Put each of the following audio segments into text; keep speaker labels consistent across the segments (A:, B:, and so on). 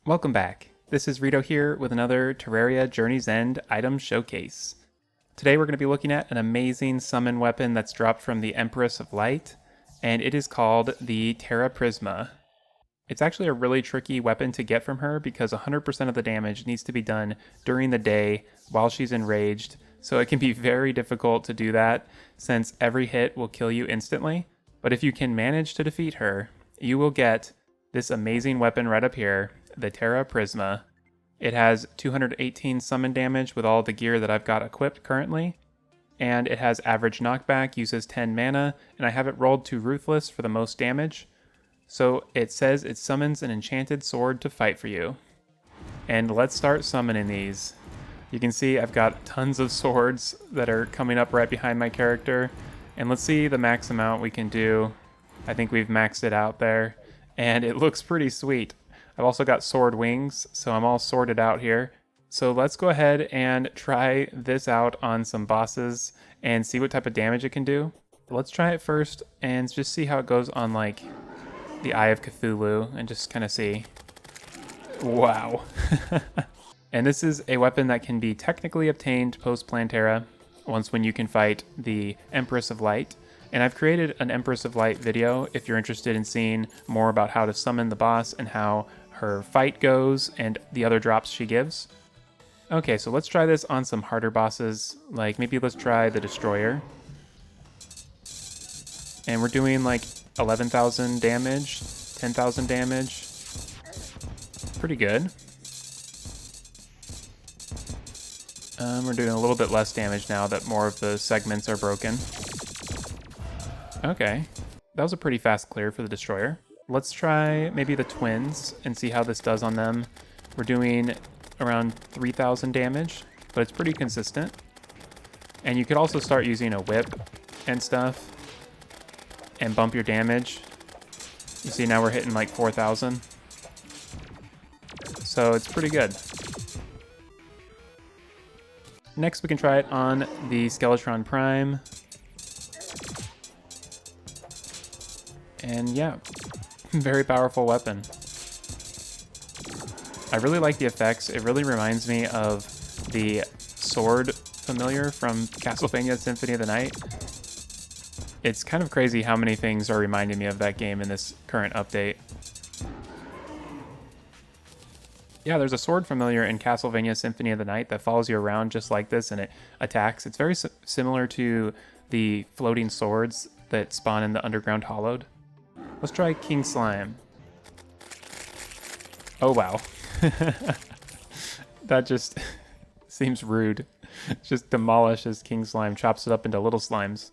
A: Welcome back. This is Rito here with another Terraria Journey's End item showcase. Today we're going to be looking at an amazing summon weapon that's dropped from the Empress of Light, and it is called the Terraprisma. It's actually a really tricky weapon to get from her because 100% of the damage needs to be done during the day while she's enraged, so it can be very difficult to do that since every hit will kill you instantly. But if you can manage to defeat her, you will get this amazing weapon right up here, the Terraprisma. It has 218 summon damage with all the gear that I've got equipped currently, and it has average knockback, uses 10 mana, and I have it rolled to Ruthless for the most damage. So it says it summons an enchanted sword to fight for you. And let's start summoning these. You can see I've got tons of swords that are coming up right behind my character, and let's see the max amount we can do. I think we've maxed it out there, and it looks pretty sweet. I've also got sword wings, so I'm all sorted out here. So let's go ahead and try this out on some bosses and see what type of damage it can do. Let's try it first and just see how it goes on like the Eye of Cthulhu and just kind of see. Wow. And this is a weapon that can be technically obtained post Plantera once when you can fight the Empress of Light. And I've created an Empress of Light video if you're interested in seeing more about how to summon the boss and how her fight goes and the other drops she gives. Okay, so let's try this on some harder bosses, like maybe let's try the Destroyer. And we're doing like 11,000 damage, 10,000 damage. Pretty good. We're doing a little bit less damage now that more of the segments are broken. Okay, that was a pretty fast clear for the Destroyer. Let's try maybe the Twins and see how this does on them. We're doing around 3,000 damage, but it's pretty consistent. And you could also start using a whip and stuff and bump your damage. You see now we're hitting like 4,000. So it's pretty good. Next we can try it on the Skeletron Prime. And yeah, very powerful weapon. I really like the effects. It really reminds me of the sword familiar from Castlevania Symphony of the Night. It's kind of crazy how many things are reminding me of that game in this current update. Yeah, there's a sword familiar in Castlevania Symphony of the Night that follows you around just like this and it attacks. It's very similar to the floating swords that spawn in the Underground Hollowed. Let's try King Slime. Oh wow. That just seems rude. Just demolishes King Slime, chops it up into little slimes.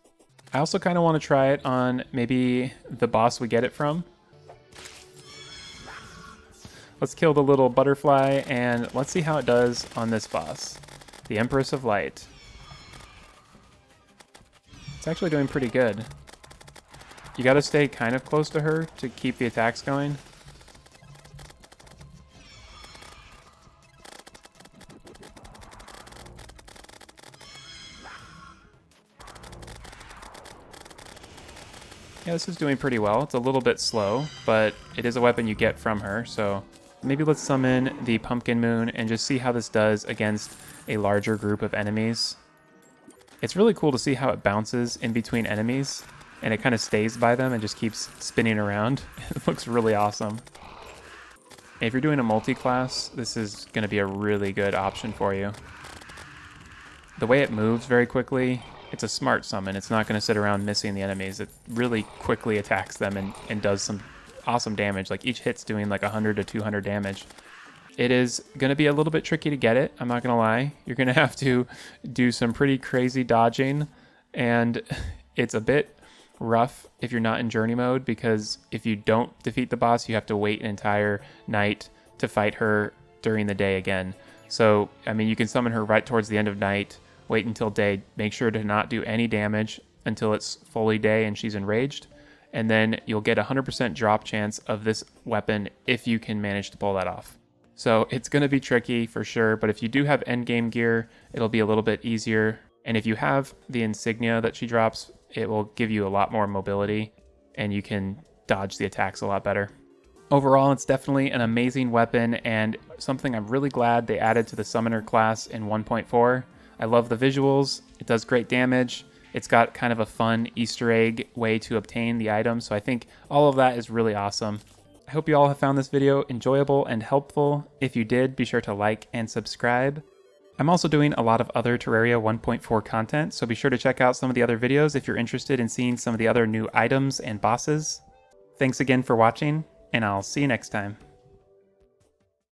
A: I also kind of want to try it on maybe the boss we get it from. Let's kill the little butterfly and let's see how it does on this boss, the Empress of Light. It's actually doing pretty good. You gotta stay kind of close to her to keep the attacks going. Yeah, this is doing pretty well. It's a little bit slow, but it is a weapon you get from her, so maybe let's summon the Pumpkin Moon and just see how this does against a larger group of enemies. It's really cool to see how it bounces in between enemies, and it kind of stays by them and just keeps spinning around. It looks really awesome. If you're doing a multi-class, this is going to be a really good option for you. The way it moves very quickly, it's a smart summon. It's not going to sit around missing the enemies. It really quickly attacks them and does some awesome damage. Like each hit's doing like 100 to 200 damage. It is going to be a little bit tricky to get it, I'm not going to lie. You're going to have to do some pretty crazy dodging, and it's a bit rough if you're not in journey mode, because if you don't defeat the boss, you have to wait an entire night to fight her during the day again. So, I mean, you can summon her right towards the end of night, wait until day, make sure to not do any damage until it's fully day and she's enraged, and then you'll get a 100% drop chance of this weapon if you can manage to pull that off. So it's going to be tricky for sure, but if you do have endgame gear, it'll be a little bit easier. And if you have the insignia that she drops, it will give you a lot more mobility and you can dodge the attacks a lot better. Overall, it's definitely an amazing weapon and something I'm really glad they added to the Summoner class in 1.4. I love the visuals, it does great damage, it's got kind of a fun Easter egg way to obtain the item, so I think all of that is really awesome. I hope you all have found this video enjoyable and helpful. If you did, be sure to like and subscribe. I'm also doing a lot of other Terraria 1.4 content, so be sure to check out some of the other videos if you're interested in seeing some of the other new items and bosses. Thanks again for watching, and I'll see you next time.